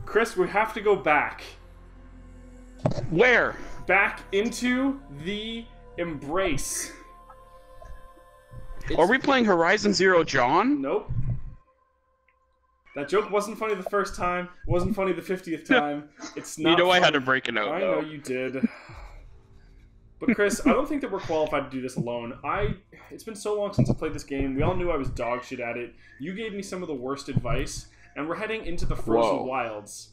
Chris, we have to go back. Where? Back into the embrace. Are we playing Horizon Zero Dawn? Nope. That joke wasn't funny the first time. It wasn't funny the 50th time. It's not. You know funny. I had to break it out. I know you did. But Chris, I don't think that we're qualified to do this alone. It's been so long since I played this game. We all knew I was dog shit at it. You gave me some of the worst advice, and we're heading into the frozen wilds.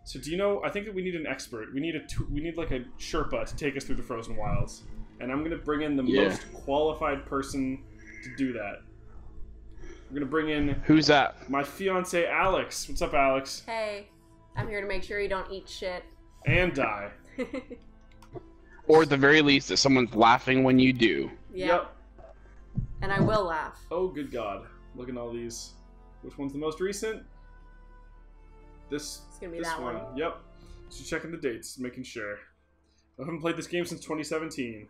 So do you know? I think that we need an expert. We need like a Sherpa to take us through the frozen wilds, and I'm gonna bring in the most qualified person to do that. We're gonna bring in. Who's that? My fiance Alex. What's up, Alex? Hey, I'm here to make sure you don't eat shit. And die. Or at the very least, that someone's laughing when you do. Yeah. Yep. And I will laugh. Oh, good God. Look at all these. Which one's the most recent? It's gonna be that one. Yep. Just checking the dates, making sure. I haven't played this game since 2017.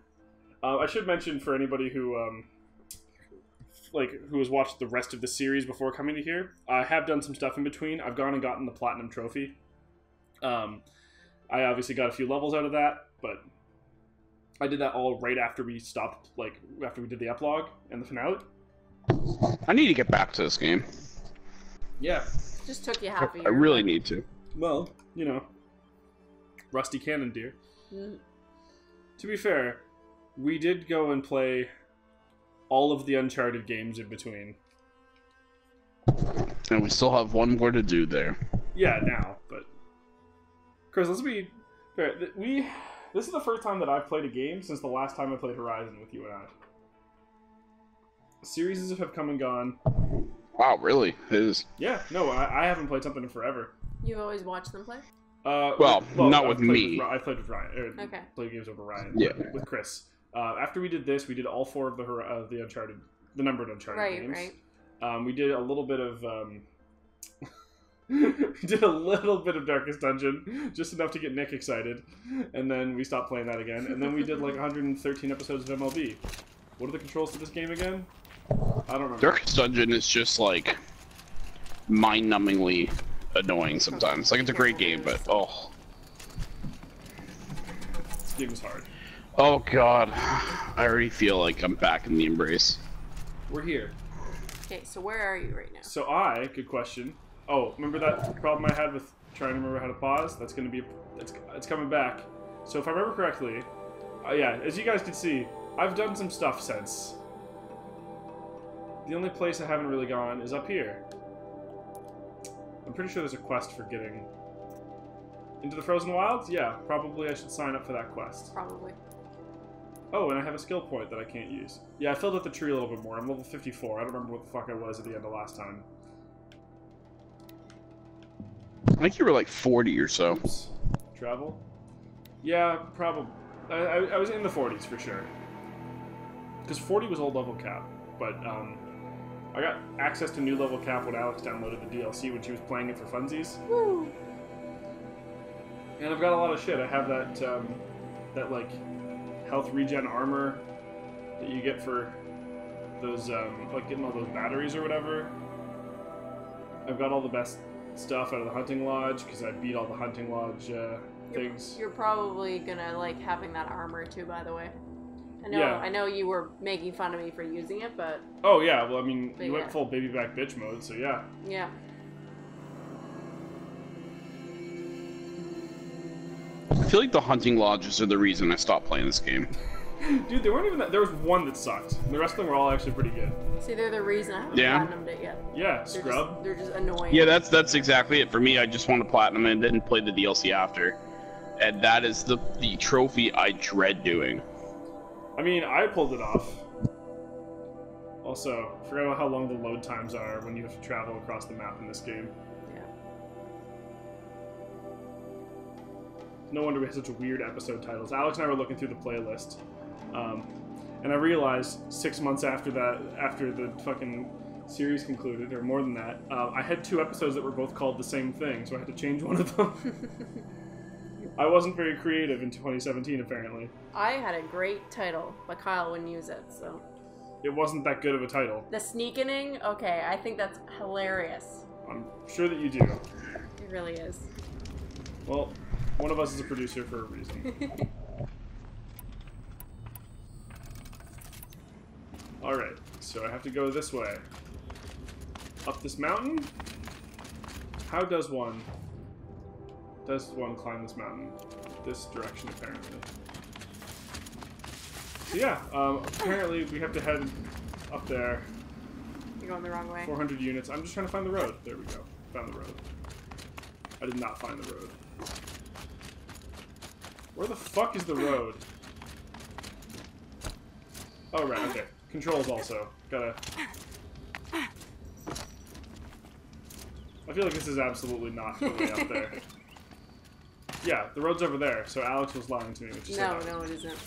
I should mention for anybody who has watched the rest of the series before coming to here, I have done some stuff in between. I've gone and gotten the Platinum Trophy. I obviously got a few levels out of that, but I did that all right after we stopped, after we did the epilogue and the finale. I need to get back to this game. Yeah. Just took you half a year. I really need to. Well, you know, rusty cannon, dear. Mm. To be fair, we did go and play all of the Uncharted games in between. And we still have one more to do there. Yeah, now, but... Chris, let's be fair. This is the first time that I've played a game since the last time I played Horizon with you and I. Series have come and gone. Wow, really? It is. Yeah, no, I haven't played something in forever. You've always watched them play? Well, not with me. I played with Ryan. Okay. Played games over Ryan. Yeah. With Chris. After we did this, we did all 4 of the Uncharted, the numbered Uncharted games. Right. We did a little bit of we did a little bit of Darkest Dungeon, just enough to get Nick excited, and then we stopped playing that again. And then we did like 113 episodes of MLB. What are the controls to this game again? I don't remember. Darkest Dungeon is just like mind-numbingly annoying sometimes. Like, it's a great game, but oh. This game is hard. Oh god, I already feel like I'm back in the embrace. We're here. Okay, so where are you right now? So good question. Oh, remember that problem I had with trying to remember how to pause? That's gonna be, it's coming back. So if I remember correctly, yeah, as you guys can see, I've done some stuff since. The only place I haven't really gone is up here. I'm pretty sure there's a quest for getting into the Frozen Wilds? Yeah, probably I should sign up for that quest. Probably. Oh, and I have a skill point that I can't use. Yeah, I filled out the tree a little bit more. I'm level 54. I don't remember what the fuck I was at the end of last time. I think you were like 40 or so. Oops. Travel? Yeah, probably. I was in the 40s for sure. Because 40 was old level cap. But, I got access to new level cap when Alex downloaded the DLC when she was playing it for funsies. Woo! And I've got a lot of shit. I have that, like, health regen armor that you get for those, like, getting all those batteries or whatever. I've got all the best stuff out of the hunting lodge, because I beat all the hunting lodge, things. You're probably gonna like having that armor too, by the way. Yeah. I know you were making fun of me for using it, but... Oh, yeah, well, I mean, you went full baby back bitch mode, so yeah. Yeah. I feel like the hunting lodges are the reason I stopped playing this game. Dude, there weren't even that. There was one that sucked. The rest of them were all actually pretty good. See, they're the reason I haven't platinumed it yet. Yeah, scrub. They're just annoying. Yeah, that's exactly it. For me, I just want to platinum and didn't play the DLC after. And that is the trophy I dread doing. I mean, I pulled it off. Also, I forgot about how long the load times are when you have to travel across the map in this game. Yeah. No wonder we have such weird episode titles. Alex and I were looking through the playlist, and I realized 6 months after that, after the fucking series concluded, or more than that, I had 2 episodes that were both called the same thing, so I had to change one of them. I wasn't very creative in 2017, apparently. I had a great title, but Kyle wouldn't use it, so... It wasn't that good of a title. The Sneakening? Okay, I think that's hilarious. I'm sure that you do. It really is. Well, one of us is a producer for a reason. Alright, so I have to go this way. Up this mountain? How does one climb this mountain? This direction, apparently. So yeah, apparently we have to head up there. You're going the wrong way. 400 units. I'm just trying to find the road. There we go. Found the road. I did not find the road. Where the fuck is the road? Oh, right, okay. Controls also. Gotta... I feel like this is absolutely not the way up there. Yeah, the road's over there, so Alex was lying to me. Which is no, it isn't.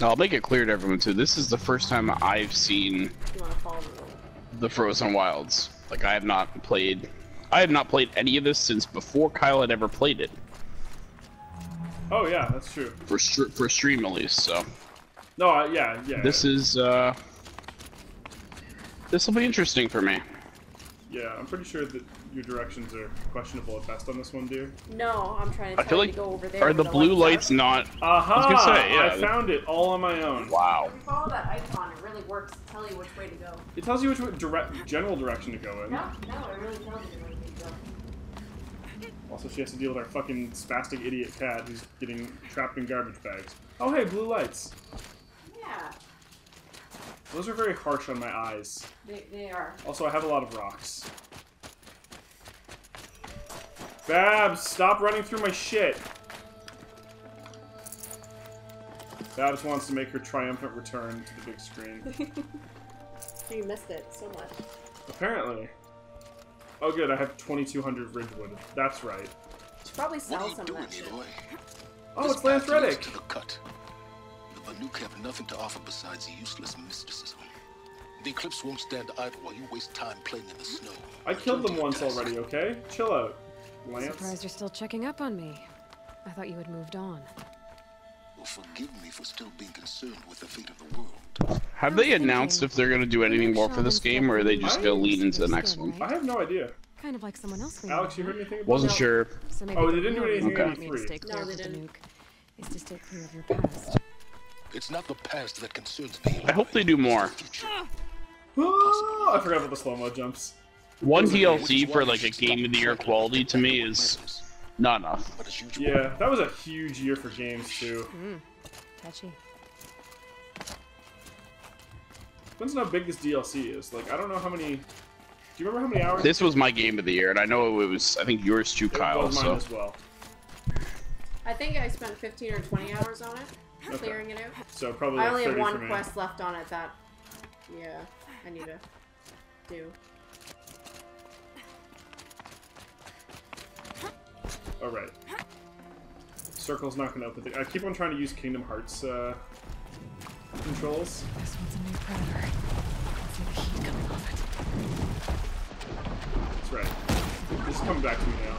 I'll make it clear to everyone too. This is the first time I've seen You want to follow the road. the Frozen Wilds. Like I have not played any of this since before Kyle had ever played it. Oh yeah, that's true. For stream at least. So. No, yeah. This is this will be interesting for me. Yeah, I'm pretty sure that your directions are questionable at best on this one, dear. No, I'm trying to I feel like to go over there. are the blue lights not? Aha! I was gonna say, yeah. I found it all on my own. Wow. If you follow that icon, it really works to tell you which way to go. It tells you which general direction to go in. No, it really tells you which way to go. Also, she has to deal with our fucking spastic idiot cat who's getting trapped in garbage bags. Oh, hey, blue lights. Yeah, Those are very harsh on my eyes. they are. Also, I have a lot of rocks. Babs, stop running through my shit. Babs wants to make her triumphant return to the big screen. You missed it so much. Apparently. Oh good, I have 2,200 Ridgewood. That's right. Should probably sell some of doing, that shit. Eloy? Oh, This it's Lance path leads Reddick. to the cut. The Banuk have nothing to offer besides useless mysticism. The Eclipse won't stand idle while you waste time playing in the snow. I killed them Return once to your task. already, okay? Chill out, Lance. Surprised you're still checking up on me. I thought you had moved on. Well, forgive me for still being concerned with the fate of the world. Have they announced if they're gonna do anything more for this game, or are they just gonna lean into the next one? I have no idea. Kind of like someone else. we Alex, know. you heard anything about Wasn't that? sure. So maybe Oh, the they didn't do real anything reason in you want me to E3. stay clear No, of they the didn't. nuke is to stay clear of your past. It's not the past that concerns me. I hope they do more. It's the future. Ah, I forgot about the slow-mo jumps. One DLC for like a game of the year quality to me is not enough. But it's huge. Yeah, that was a huge year for games, too. Catchy. Depends on how big this DLC is. Like, I don't know how many... Do you remember how many hours? This was my game of the year, and I know it was. I think yours too, It Kyle. was mine So as well. I think I spent 15 or 20 hours on it, Okay. clearing it out. So probably I like only have 30 for one me. quest left on it that, yeah, I need to do. Alright. Circle's not gonna open the... I keep on trying to use Kingdom Hearts, controls. This one's a new predator. I feel the heat coming off it. That's right. This is coming back to me now.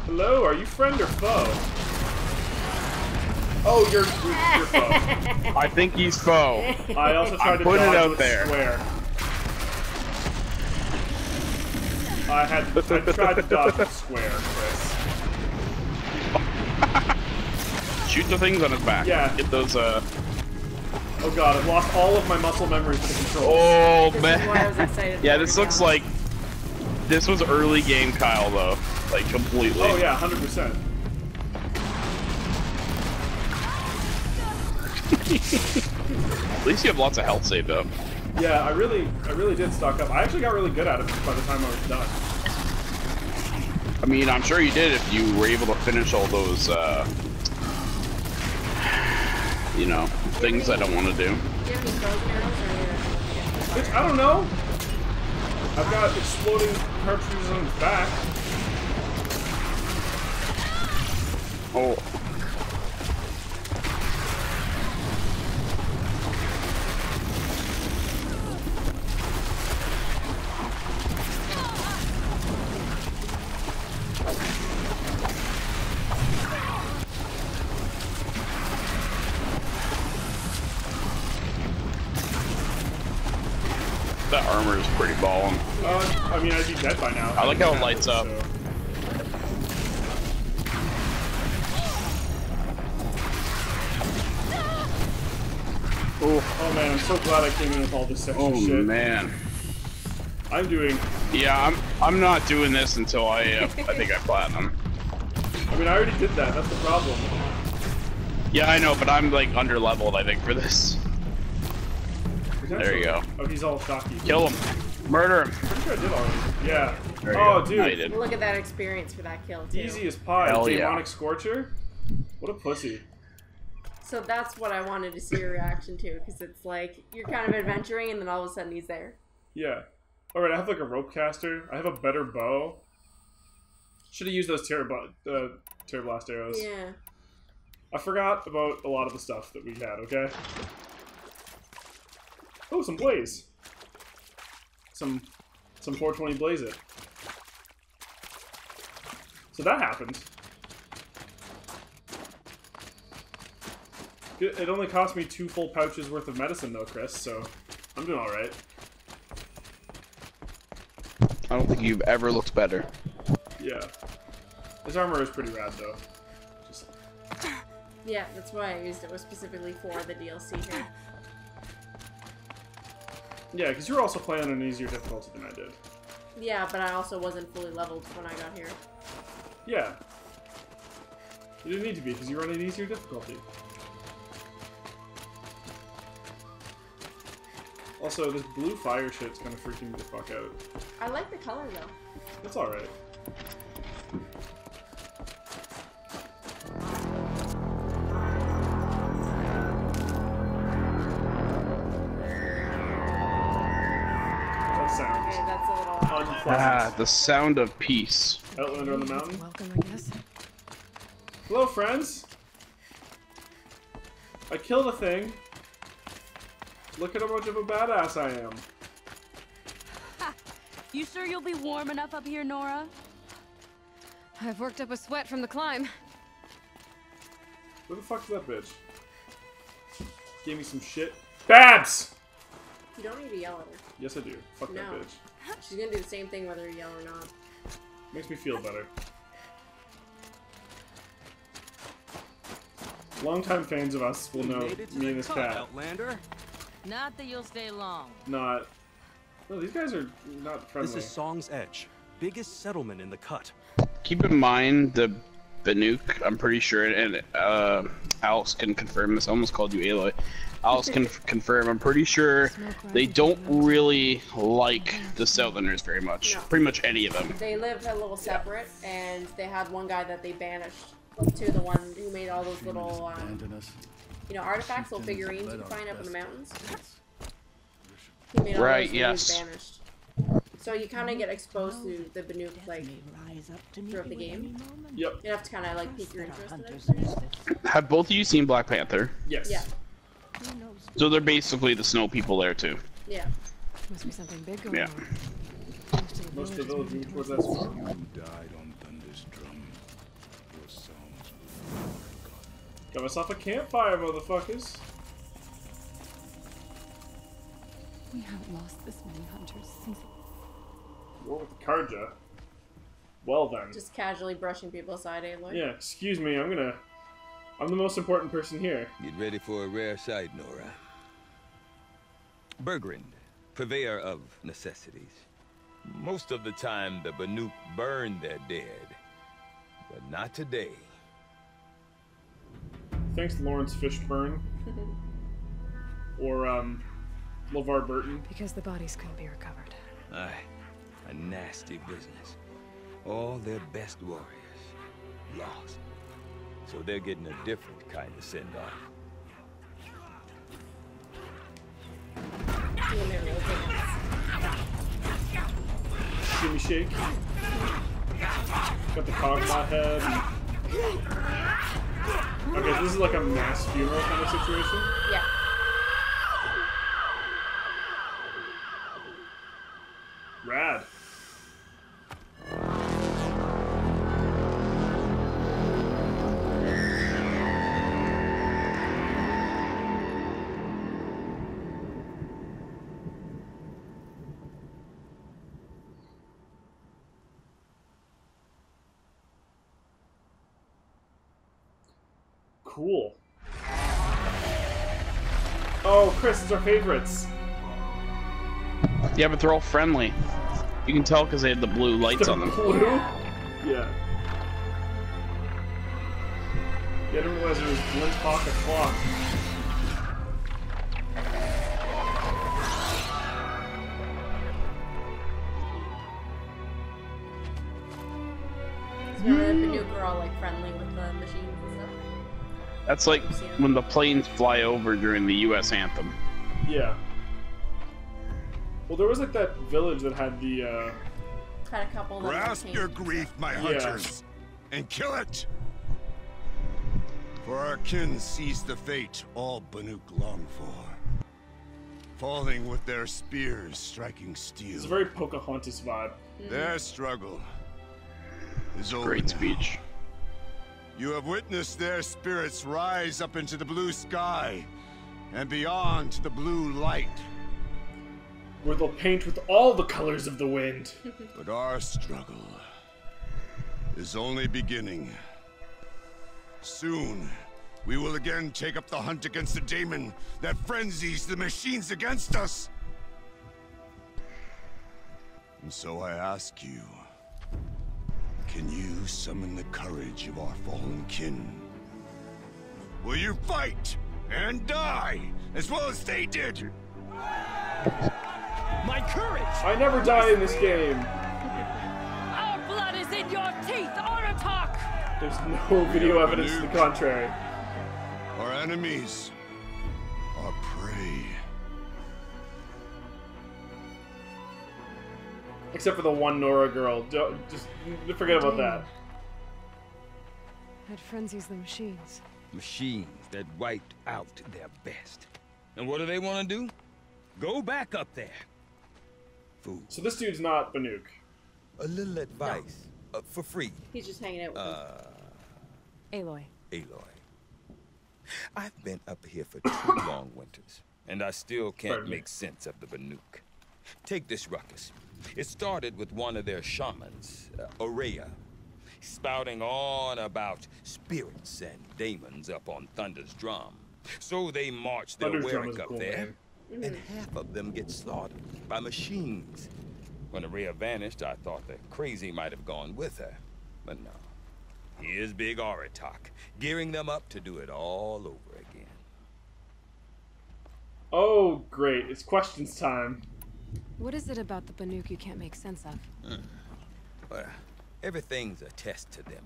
Hello, are you friend or foe? Oh, you're foe. I think he's foe. I also tried to putting dodge it out with there. square. I tried to dodge with square, Chris. Shoot the things on his back. Yeah. Get those. Oh god, I've lost all of my muscle memory for the controls. Oh This is why I was man. excited. Yeah, for this it, looks to be like this was early game Kyle though, like completely. Oh yeah, 100%. At least you have lots of health saved up. Yeah, I really did stock up. I actually got really good at it by the time I was done. I mean, I'm sure you did if you were able to finish all those, you know, things I don't want to do. honest. Do you have any frozen arrows or any Bitch, I don't know. I've got exploding cartridges on his back. Oh. That armor is pretty ballin'. I mean, I'd be dead by now. I like how it lights up. So. Oh man, I'm so glad I came in with all this extra shit. Oh man. I'm doing... Yeah, I'm not doing this until I think I platinum. I mean, I already did that. That's the problem. Yeah, I know, but I'm like under leveled, I think, for this. There you go. Oh, he's all shocky. Kill him. Murder him. I'm pretty sure I did already. Yeah. There you Oh, go. dude. No, you didn't. Look at that experience for that kill, too. Easy as pie. Hell yeah. Demonic Scorcher? What a pussy. So that's what I wanted to see your reaction to, because it's like, you're kind of adventuring, and then all of a sudden he's there. Yeah. Alright, I have like a rope caster. I have a better bow. Should have used those Terror Blast arrows. Yeah. I forgot about a lot of the stuff that we had, okay? Oh, some blaze. Some 420 blaze it. So that happened. It only cost me 2 full pouches worth of medicine though, Chris, so I'm doing alright. I don't think you've ever looked better. Yeah. His armor is pretty rad though. Just... Yeah, that's why I used it, was specifically for the DLC here. Yeah, because you were also playing on an easier difficulty than I did. Yeah, but I also wasn't fully leveled when I got here. Yeah. You didn't need to be, because you were on an easier difficulty. Also, this blue fire shit's kind of freaking me the fuck out. I like the color, though. That's alright. That sounds Okay, that's a little... unpleasant. Ah, the sound of peace. Outlander on the mountain. Welcome, I guess. Hello, friends. I killed a thing. Look at how much of a badass I am. Ha! You sure you'll be warm enough up here, Nora? I've worked up a sweat from the climb. Where the fuck's that bitch? Gave me some shit. Babs! You don't need to yell at her. Yes, I do. Fuck that No. bitch. She's gonna do the same thing whether you yell or not. Makes me feel better. Longtime fans of us will know me and this cat. Outlander. Not that you'll stay long. Not... No, these guys are not friendly. This is Song's Edge, biggest settlement in the cut. Keep in mind the Banuk, I'm pretty sure, and Alex can confirm this. I almost called you Aloy. Alex can confirm. I'm pretty sure they don't really like the Southerners very much. No. Pretty much any of them. They live a little separate, and they had one guy that they banished to the one who made all those little, you know, artifacts, little figurines you can find up in the mountains. He made all Right, those, and yes. he was banished. So you kind of get exposed to the Banuk, like, throughout the game. Yep. You have to kind of, like, pique your interest in it. Have both of you seen Black Panther? Yes. Yeah. So they're basically the snow people there too. Yeah. Must be something big going Yeah. on. Most of the village moved towards that swamp. You died on Thunder's drum. Your songs were forgotten. Got myself a campfire, motherfuckers. We haven't lost this many hunters since... War with the Karja. Well then. Just casually brushing people aside, Aloy. Yeah, excuse me, I'm the most important person here. Get ready for a rare sight, Nora. Bergrind, purveyor of necessities. Most of the time, the Banuk burn their dead. But not today. Thanks, Lawrence Fishburne. Or, LeVar Burton. Because the bodies couldn't be recovered. Aye, a nasty business. All their best warriors lost. So they're getting a different kind of send-off. Doing their little dance. Shimmy shake. Got the cog in my head. Okay, so this is like a mass funeral kind of situation? Yeah. Rad. Cool. Oh, Chris, it's our favorites. Yeah, but they're all friendly. You can tell because they have the blue lights on them. Blue? Yeah. I didn't realize there was Glint Pocket Clock. Is remember the Banuk are all like friendly with the machines and stuff? That's like when the planes fly over during the U.S. anthem. Yeah. Well, there was like that village that had the, Had a couple that Grasp your grief, my hunters, and kill it! For our kin sees the fate all Banuk long for. Falling with their spears striking steel. It's a very Pocahontas vibe. Their struggle is over Great now. speech. You have witnessed their spirits rise up into the blue sky and beyond to the blue light. Where they'll paint with all the colors of the wind. But our struggle is only beginning. Soon, we will again take up the hunt against the daemon that frenzies the machines against us. And so I ask you, can you summon the courage of our fallen kin? Will you fight and die as well as they did? My courage! I never die in this game. Our blood is in your teeth, Aratak! There's no video evidence to the contrary. Our enemies are prey. Except for the one Nora girl. Just forget about that. That frenzies the machines. Machines that wiped out their best. And what do they want to do? Go back up there. Fool. So this dude's not Banuk. A little advice. For free. He's just hanging out with them. Aloy. Aloy. I've been up here for 2 long winters, and I still can't make sense of the Banuk. Take this ruckus. It started with one of their shamans, Aurea, spouting on about spirits and daemons up on Thunder's drum. So they march their Warwick up there, and half of them get slaughtered by machines. When Aurea vanished, I thought the crazy might have gone with her, but no. Here's Big Aratak, gearing them up to do it all over again. Oh, great. It's questions time. What is it about the Banuk you can't make sense of? Well, everything's a test to them.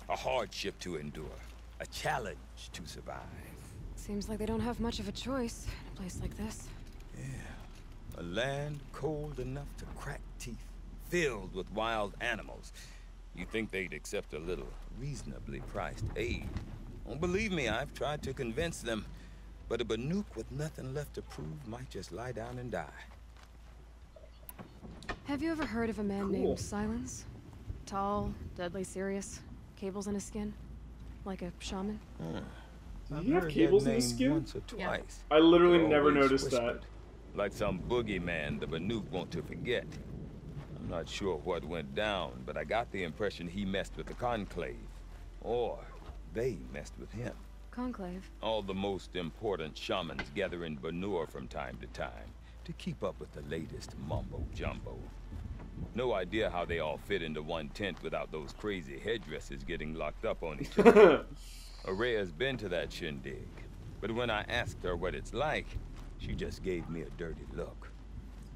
A hardship to endure. A challenge to survive. Seems like they don't have much of a choice in a place like this. Yeah. A land cold enough to crack teeth. Filled with wild animals. You'd think they'd accept a little reasonably priced aid. Oh, believe me, I've tried to convince them. But a Banuk with nothing left to prove might just lie down and die. Have you ever heard of a man named Silence? Tall, deadly serious, cables in his skin? Like a shaman? Does he have cables in his skin? Once or twice. I literally They're never always noticed whispered, that. Like some boogeyman the Banuk want to forget. I'm not sure what went down, but I got the impression he messed with the Conclave. Or they messed with him. Conclave? All the most important shamans gather in Banur from time to time to keep up with the latest mumbo-jumbo. No idea how they all fit into one tent without those crazy headdresses getting locked up on each other. Aurea's been to that shindig, but when I asked her what it's like, she just gave me a dirty look.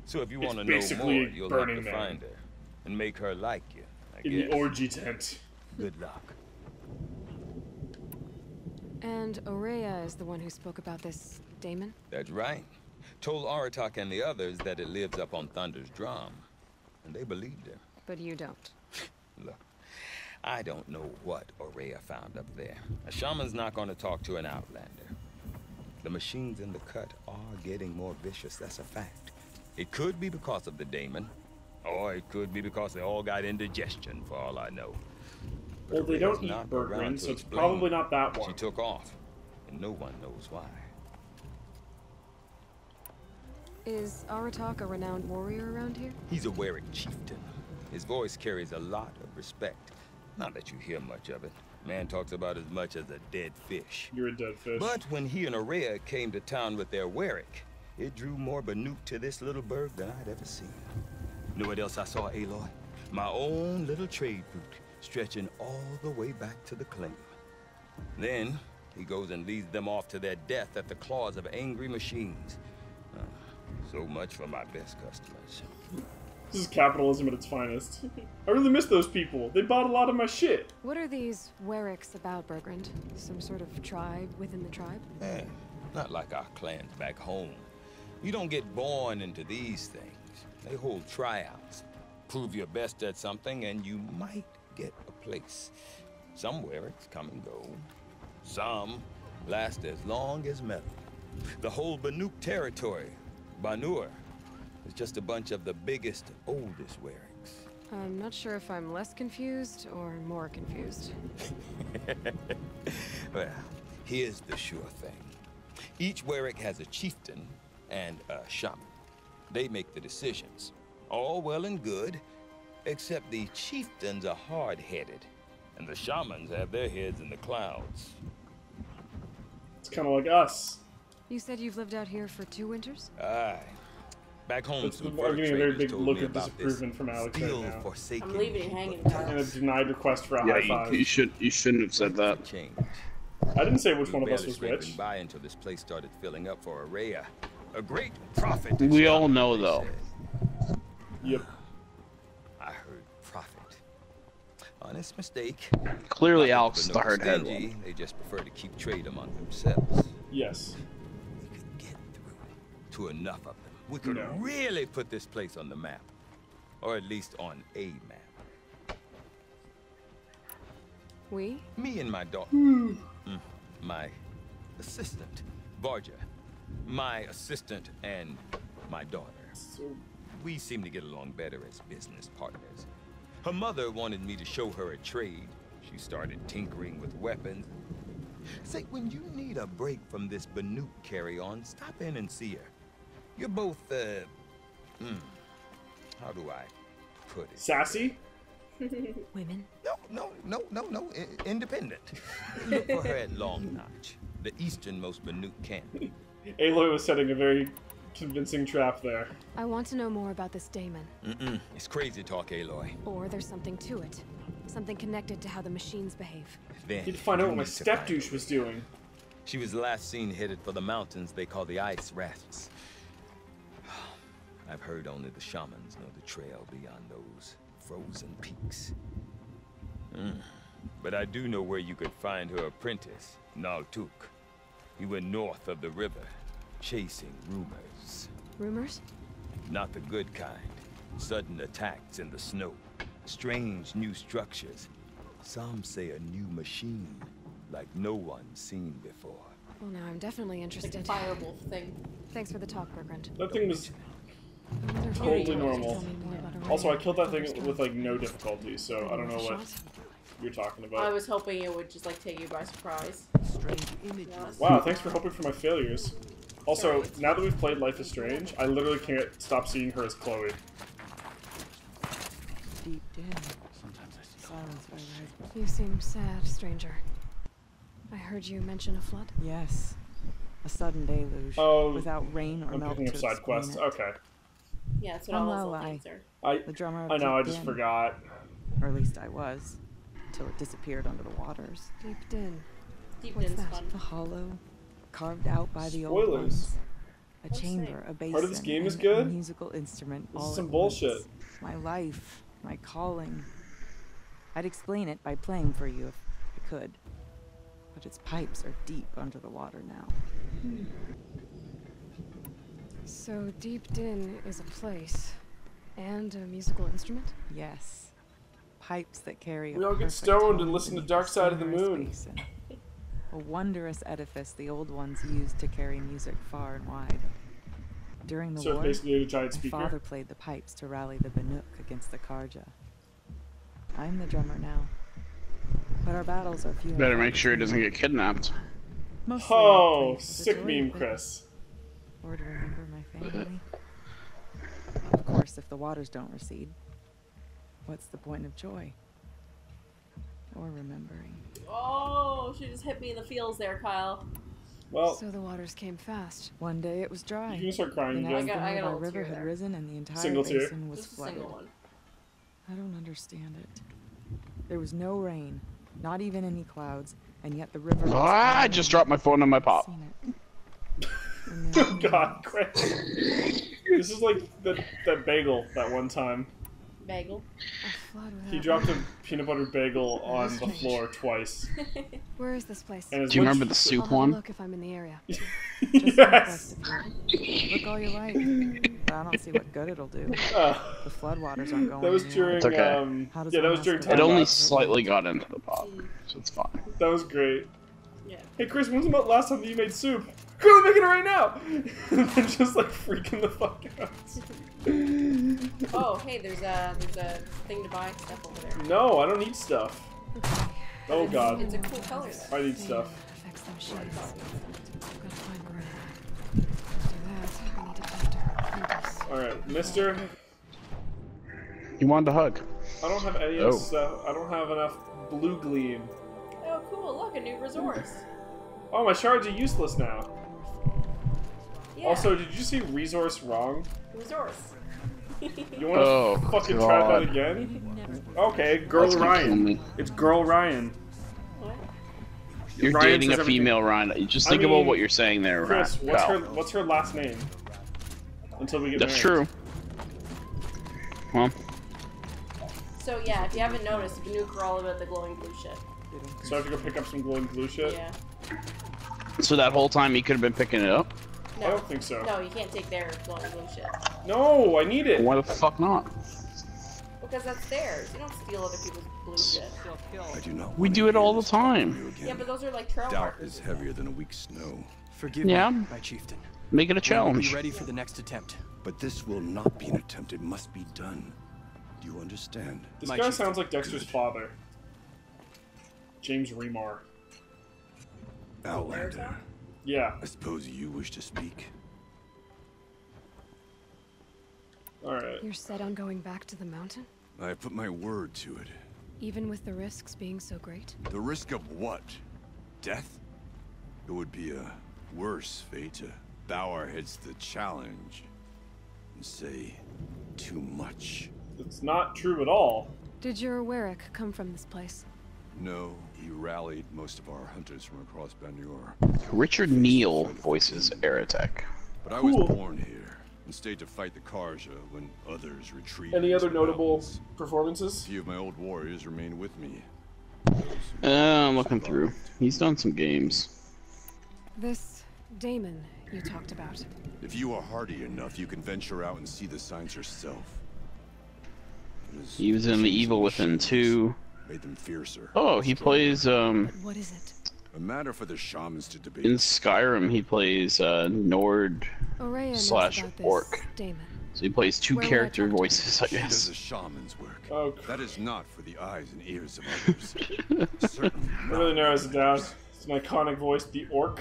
So if you want to know more, you'll have to find her and make her like you, I guess. In the orgy tent. Good luck. And Aurea is the one who spoke about this daemon? That's right. Told Aratak and the others that it lives up on Thunder's drum. And they believed her. But you don't. Look, I don't know what Aurea found up there. A shaman's not going to talk to an outlander. The machines in the cut are getting more vicious, that's a fact. It could be because of the daemon, or it could be because they all got indigestion, for all I know. But Well, they Aurea's don't eat not Berggren, around so to it's explain. probably not that one. She took off, and no one knows why. Is Aratak a renowned warrior around here? He's a Werik chieftain. His voice carries a lot of respect. Not that you hear much of it. Man talks about as much as a dead fish. You're a dead fish. But when he and Aurea came to town with their Werik, it drew more Banuk to this little burg than I'd ever seen. You know what else I saw, Aloy? My own little trade route, stretching all the way back to the claim. Then, he goes and leads them off to their death at the claws of angry machines. So much for my best customers. This is capitalism at its finest. I really miss those people. They bought a lot of my shit. What are these Weriks about, Bergrand? Some sort of tribe within the tribe? Not like our clans back home. You don't get born into these things. They hold tryouts. Prove your best at something and you might get a place. Some Weriks come and go. Some last as long as metal. The whole Banuk territory, Banur, is just a bunch of the biggest, oldest Weriks. I'm not sure if I'm less confused or more confused. Well, here's the sure thing. Each Werik has a chieftain and a shaman. They make the decisions. All well and good, except the chieftains are hard-headed, and the shamans have their heads in the clouds. It's kind of like us. You said you've lived out here for 2 winters? Aye. Back home, I'm getting a very big look of disapproval from Alex right now. I'm leaving it hanging. And a denied request for a high five. You shouldn't have said that. I didn't say which one of us was barely which. scraping by until this place started filling up for Aurea. A great prophet. We all know, though. Yep. I heard prophet. Honest mistake. Clearly, Not Alex that is the the Banuk hard-headed stingy, one. They just prefer to keep trade among themselves. Yes. We could get through to enough of them. We could really put this place on the map. Or at least on a map. We? Me and my daughter. My assistant, Barja. My assistant and my daughter. We seem to get along better as business partners. Her mother wanted me to show her a trade. She started tinkering with weapons. Say, when you need a break from this Banuk carry-on, stop in and see her. You're both, how do I put it? Sassy? Women? No. Independent. Look for her at Long Notch, the easternmost Banuk camp. Aloy was setting a very convincing trap there. I want to know more about this daemon. It's crazy talk, Aloy. Or there's something to it. Something connected to how the machines behave. Then Need to find out what you my need to step find douche was doing. She was last seen headed for the mountains they call the Ice Rasps. I've heard only the shamans know the trail beyond those frozen peaks. But I do know where you could find her apprentice, Naltuk. He went north of the river, chasing rumors. Rumors? Not the good kind. Sudden attacks in the snow. Strange new structures. Some say a new machine, like no one's seen before. Well, now I'm definitely interested. Like a firewolf thing. Thanks for the talk, Bergrand. That thing was I wonder if totally you can normal. tell me more about Aurea. Also, I killed that thing with like no difficulty, so I don't know what you're talking I about. was hoping it would just like take you by surprise. Strange images. Wow, thanks for hoping for my failures. Also, now that we've played Life is Strange, I literally can't stop seeing her as Chloe. Deep down, silence by rising. You seem sad, stranger. I heard you mention a flood. Yes, a sudden deluge. Oh, without rain or I'm milk picking to up side explain quests. it. Okay. Yeah, that's what all those little things are. The drummer of I know, I Deep just Din. forgot. Or at least I was, till it disappeared under the waters. Deep Din. Deep What's Din's that? fun. A hollow, carved out by the old Spoilers. ones. A Don't say. chamber, a basin, Part of this game is and good? a musical instrument. This all is some at bullshit. once. My life, my calling. I'd explain it by playing for you if I could. But its pipes are deep under the water now. So Deep Din is a place and a musical instrument? Yes. pipes that carry. We all get stoned and listen to Dark Side of the Moon. A wondrous edifice the old ones used to carry music far and wide. During the war, basically a giant my speaker. father played the pipes to rally the Banuk against the Karja. I'm the drummer now, but our battles are few. Better make sure he doesn't get kidnapped. Oh, sick meme, Chris. Or to remember my family. Of course, if the waters don't recede, what's the point of joy? Or remembering? Oh, she just hit me in the feels there, Kyle. Well, so the waters came fast. One day it was dry. You can start crying the again. next I day got a our little river tear had there. risen and the entire Single tear. basin was Just a flooded. single one. I don't understand it. There was no rain, not even any clouds, and yet the river. Ah, I just dropped my phone on my pop. God, Chris. This is like that bagel that one time. Bagel? He dropped a peanut butter bagel on the floor twice. Where is this place? And do you remember the soup I'll one? look if I'm in the area. Yes. Look all you like, but I don't see what good it'll do. The floodwaters aren't going. That was anywhere. during. Okay. Yeah, that was during time. It only lapse. slightly got into the pop, so it's fine. That was great. Yeah. Hey Chris, when's the last time that you made soup? Go making it right now! And then just like freaking the fuck out. Oh, hey, there's a thing to buy stuff over there. No, I don't need stuff. Oh god. It's a cool color though. I need stuff. Affects them shades. I'm gonna find Miranda. After that, I need to talk to her apprentice. Alright, mister. You wanted a hug. I don't have any of this stuff. I don't have enough blue gleam. Oh, cool, look, a new resource. Oh, my shards are useless now. Yeah. Also, did you see resource wrong? Resource. You wanna fucking try that again? Okay, Girl Ryan. It's Girl Ryan. What? You're Ryan dating says a female Ryan. Just think about what you're saying there, Chris, Kyle. what's her last name? Until we get That's married. true. Well. So yeah, if you haven't noticed, Banuk are all about the glowing blue shit. So I have to go pick up some glowing blue shit? Yeah. So that whole time he could have been picking it up? No. I don't think so. No, you can't take their glowing blue shit. No, I need it. Why the fuck not? Because that's theirs. You don't steal other people's blue shit. I do not. We do it all the time. Yeah, but those are like trail Doubt markers. is heavier than a weak snow. Forgive Yeah. me, my chieftain. Make it a We'll challenge. be ready for the next attempt. But this will not be an attempt. It must be done. Do you understand? This My guy chieftain. sounds like Dexter's father. James Remar. Outlander. Yeah. I suppose you wish to speak. Alright. You're set on going back to the mountain? I have put my word to it. Even with the risks being so great? The risk of what? Death? It would be a worse fate to bow our heads to the challenge and say too much. It's not true at all. Did your Warwick come from this place? No, he rallied most of our hunters from across Banur. Richard Neal voices Aratek. But I was born here and stayed to fight the Karja when others retreated. Any other into the notable mountains. performances? A few of my old warriors remain with me. I'm looking through. He's done some games. This Damon you talked about. If you are hardy enough, you can venture out and see the signs yourself. He was in The Evil Within 2. Made them fiercer. Oh, he plays, What is it? A matter for the shamans to debate. in Skyrim, he plays, Nord Aurea knows slash about this Orc. Damon. So he plays two Where will I character talk to voices, I She does guess. the shaman's work. Oh, That is not for the eyes and ears of others. Certainly It not. really narrows it down. It's an iconic voice, the Orc.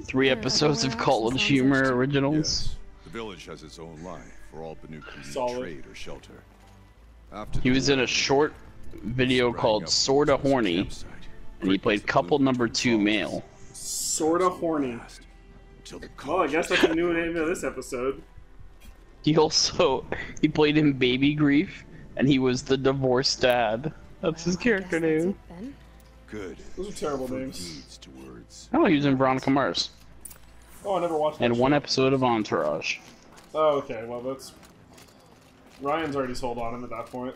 3 episodes of College Humor originals. Yes. The village has its own life for all Banuk who need Solid. trade or shelter. After He the was in war, a short video sprang called up Sorta as a Horny, campsite, and he quick played as the couple wind number between 2 falls. male. Sorta horny. Until the Well, I guess that's the new name of this episode. He played in Baby Grief, and he was the divorced dad. That's his character name. Then? Good. Those are terrible From names. deeds to words. Oh, he was in Veronica Mars. Oh, I never watched that And show. 1 episode of Entourage. Oh, okay. Well, that's... Ryan's already sold on him at that point.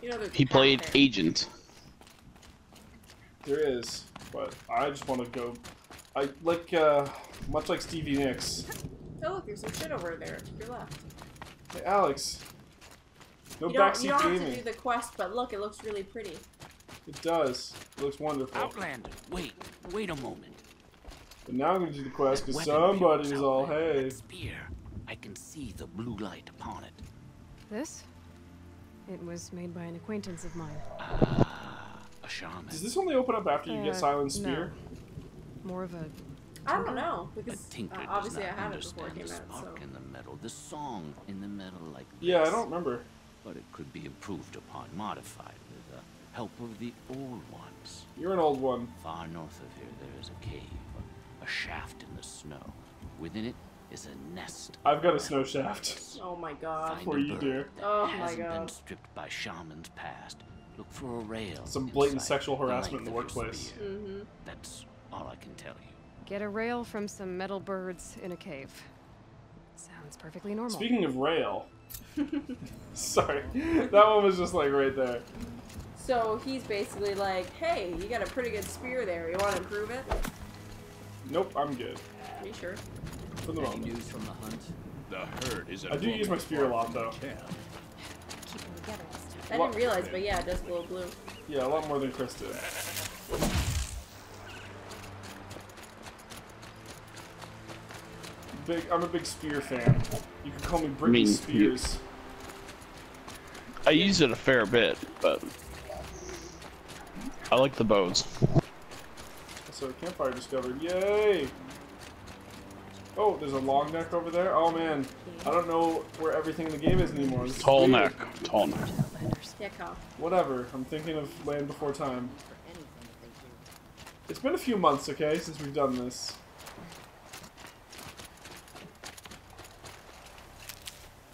You know, there's He a path played there. Agent. There is, but I just want to go... I like, much like Stevie Nicks. Oh, look, there's some shit over there to your left. Hey, Alex. No You don't backseat have gaming. to do the quest, but look, it looks really pretty. It does. It looks wonderful. Outlander, wait a moment. But now I'm gonna do the quest That because weapon somebody's appears all, outlined, hey. that spear. I can see the blue light upon it. This? It was made by an acquaintance of mine. A shaman. Does this only open up after you get Silent Spear? No. More of a... I don't know, because Tinker obviously I does not had it before it came understand the out, spark so... in the metal, the song in the metal like Yeah, this. I don't remember. But it could be improved upon, modified with the help of the old ones. You're an old one. Far north of here, there is a cave, a shaft in the snow. Within it is a nest. I've got a snow shaft. Oh my god. Before you do. Oh my Hasn't been god. stripped by shamans past. Look for a rail. Some blatant inside sexual the harassment in the length of your workplace. spear. Mm-hmm. That's all I can tell you. Get a rail from some metal birds in a cave. Sounds perfectly normal. Speaking of rail. Sorry. That one was just like right there. So he's basically like, hey, you got a pretty good spear there. You want to improve it? Nope, I'm good. Are you sure? For the moment. News from the hunt? The herd is I do use my spear a lot though. Keep them together. I didn't realize, but yeah, it does glow blue. Yeah, a lot more than Chris did. I'm a big spear fan. You can call me Britney Spears. I use it a fair bit, but I like the bows. So campfire discovered. Yay! Oh, there's a long neck over there. Oh man, I don't know where everything in the game is anymore. This is Tall weird. neck, tall neck. Yeah, Kyle. Whatever. I'm thinking of Land Before Time. It's been a few months, okay, since we've done this.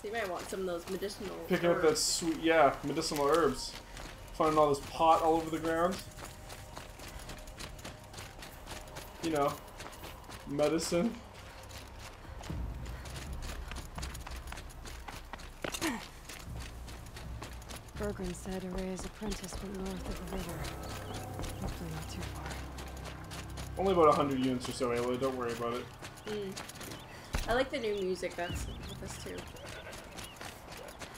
So you might want some of those medicinal Picking up that sweet, yeah, medicinal herbs. Finding all this pot all over the ground. You know, medicine. Bergren said Araya's apprentice went north of the river. Hopefully not too far. Only about 100 units or so, Aloy. Don't worry about it. I like the new music that's with this too.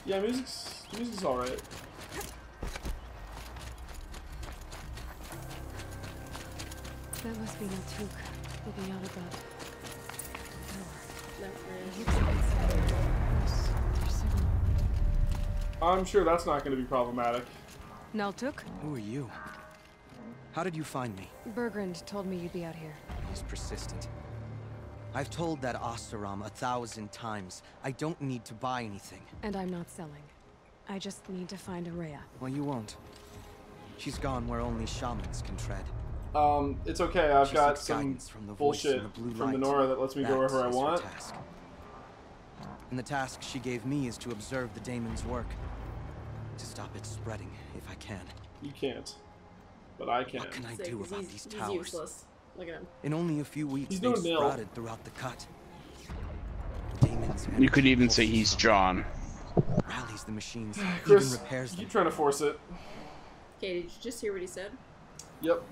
Yeah, music's alright. That must be Naltuk looking out at that I'm sure that's not going to be problematic. Naltuk? Who are you? How did you find me? Bergrand told me you'd be out here. He's persistent. I've told that Oseram 1,000 times. I don't need to buy anything. And I'm not selling. I just need to find Araya. Well, you won't. She's gone where only shamans can tread. It's okay. I've She got seeks some guidance from the voice bullshit in the blue from the light. Nora that lets me go wherever I That is her want. task. And the task she gave me is to observe the daemon's work. To stop it spreading, if I can. You can't. But I can. What can I Sick, do 'cause about he's these towers? useless. Look at him. In only a few weeks, He's they've no nil. sprouted throughout the cut. The daemon's You could energy even say pulses he's up, John. rallies the machines, Chris, even repairs you them. keep trying to force it. Okay, did you just hear what he said? Yep.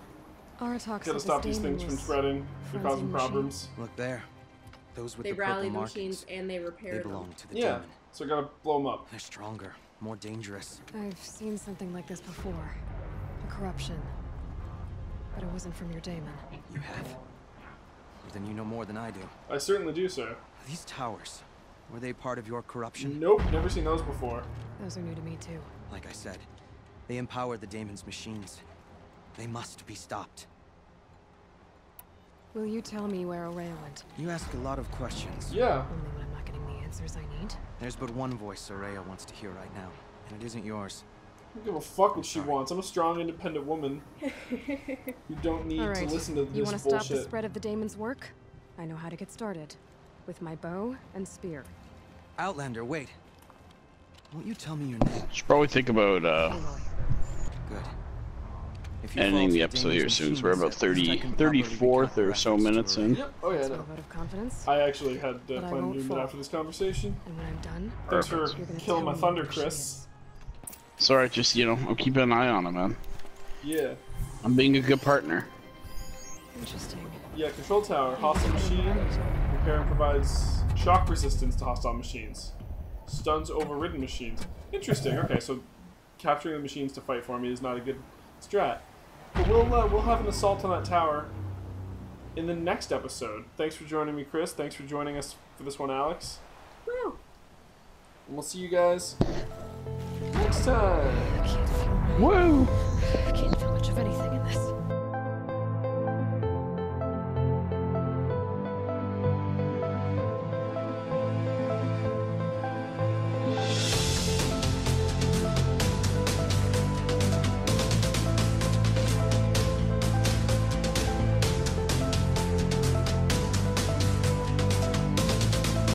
Aratak Gotta stop these things from spreading. They're causing problems. Look there. Those with They the purple rally the markings. machines and they They repair them. belong to the Yeah. demon. So I gotta blow them up. They're stronger, more dangerous. I've seen something like this before. A corruption. But it wasn't from your daemon. You have? Well, then you know more than I do. I certainly do, sir. These towers, were they part of your corruption? Nope, never seen those before. Those are new to me too. Like I said, they empower the daemon's machines. They must be stopped. Will you tell me where Araya went? You ask a lot of questions. Yeah. Only when I'm not getting the answers I need. There's but one voice Araya wants to hear right now, and it isn't yours. I don't give a fuck what she wants. I'm a strong, independent woman. You don't need All right. to listen to You this want to stop the bullshit. spread of the daemon's work? I know how to get started. With my bow and spear. Outlander, wait. Won't you tell me your name? Should probably think about Good. If you ending fall the to episode here daemon's soon. 'Cause we're about machines, at least I 30, can properly 34th or recount so reference minutes to in. Yep. Oh yeah, That's no. my vote of confidence. I actually had But I planned won't to do fall. that after this conversation. And when I'm done, Thanks for you're gonna killing tell my me thunder, where she Chris. is. It's alright, just, you know, I'm keeping an eye on him, man. Yeah. I'm being a good partner. Interesting. Yeah, control tower, hostile machine. Repair and provides shock resistance to hostile machines. Stuns overridden machines. Interesting. Okay, so capturing the machines to fight for me is not a good strat. But we'll have an assault on that tower in the next episode. Thanks for joining me, Chris. Thanks for joining us for this one, Alex. Woo! And we'll see you guys next time. I can't feel Woo! I can't feel much of anything in this.